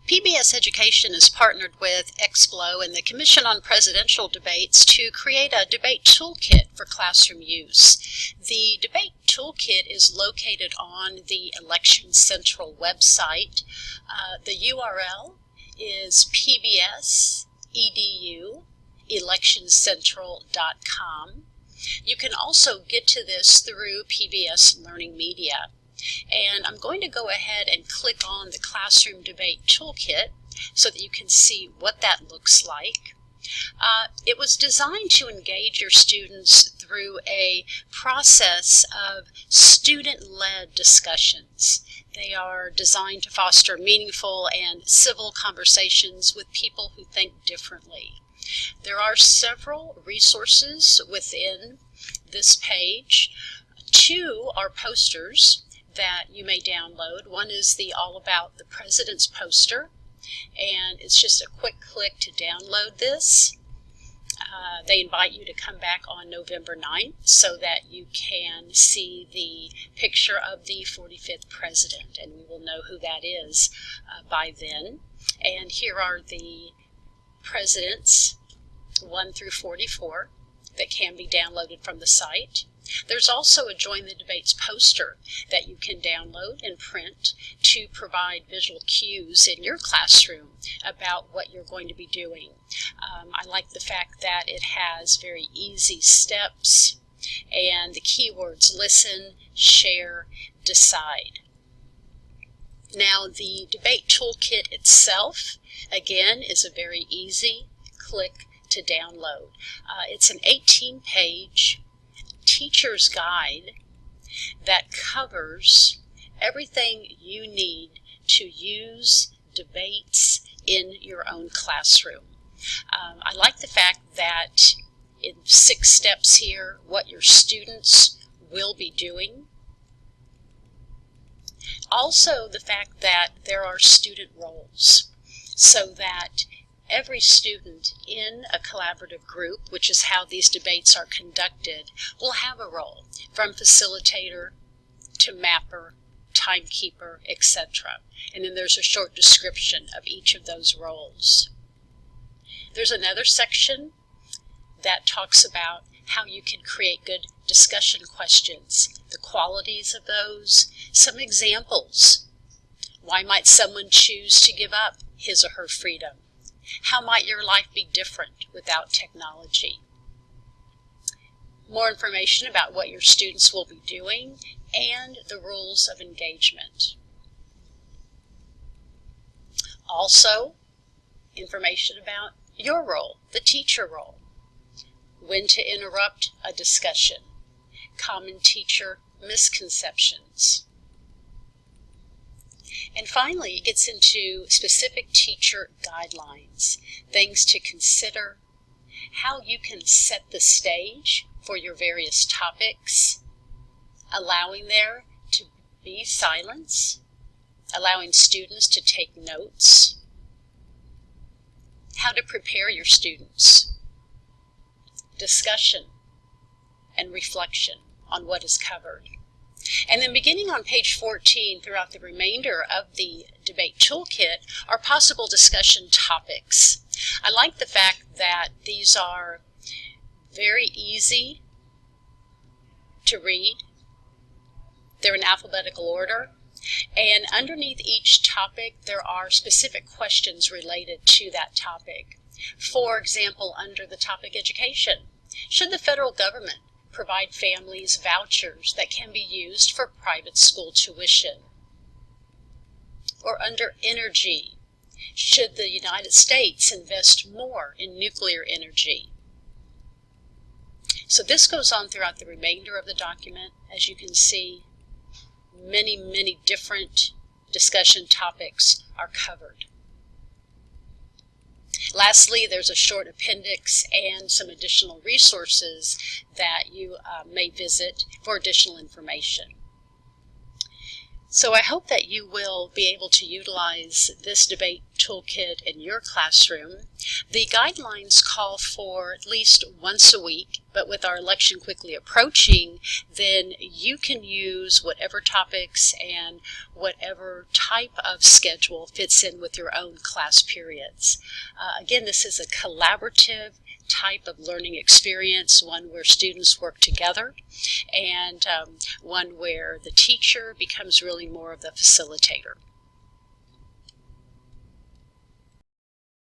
PBS Education is partnered with XBLO and the Commission on Presidential Debates to create a debate toolkit for classroom use. The debate toolkit is located on the Election Central website. The URL is pbs.edu/electioncentral.com. You can also get to this through PBS Learning Media. And I'm going to go ahead and click on the Classroom Debate Toolkit so that you can see what that looks like. It was designed to engage your students through a process of student-led discussions. They are designed to foster meaningful and civil conversations with people who think differently. There are several resources within this page. Two are posters that you may download. One is the All About the President's poster, and it's just a quick click to download this. They invite you to come back on November 9th so that you can see the picture of the 45th president, and we will know who that is by then. And here are the presidents 1 through 44 that can be downloaded from the site. There's also a Join the Debates poster that you can download and print to provide visual cues in your classroom about what you're going to be doing. I like the fact that it has very easy steps and the keywords listen, share, decide. Now, the debate toolkit itself, again, is a very easy click to download. It's an 18-page teacher's guide that covers everything you need to use debates in your own classroom. I like the fact that in 6 steps here, what your students will be doing. Also, the fact that there are student roles, so that every student in a collaborative group, which is how these debates are conducted, will have a role, from facilitator to mapper, timekeeper, etc. And then there's a short description of each of those roles. There's another section that talks about how you can create good discussion questions, the qualities of those, some examples. Why might someone choose to give up his or her freedom? How might your life be different without technology? More information about what your students will be doing and the rules of engagement. Also, information about your role, the teacher role. When to interrupt a discussion. Common teacher misconceptions. And finally, it gets into specific teacher guidelines, things to consider, how you can set the stage for your various topics, allowing there to be silence, allowing students to take notes, how to prepare your students, discussion and reflection on what is covered. And then beginning on page 14 throughout the remainder of the debate toolkit are possible discussion topics. I like the fact that these are very easy to read. They're in alphabetical order. And underneath each topic, there are specific questions related to that topic. For example, under the topic education, should the federal government provide families vouchers that can be used for private school tuition? Or under energy, should the United States invest more in nuclear energy? So this goes on throughout the remainder of the document. As you can see, many different discussion topics are covered. Lastly, there's a short appendix and some additional resources that you may visit for additional information. So I hope that you will be able to utilize this debate toolkit in your classroom. The guidelines call for at least once a week, but with our election quickly approaching, then you can use whatever topics and whatever type of schedule fits in with your own class periods. Again, this is a collaborative type of learning experience, one where students work together, and one where the teacher becomes really more of the facilitator.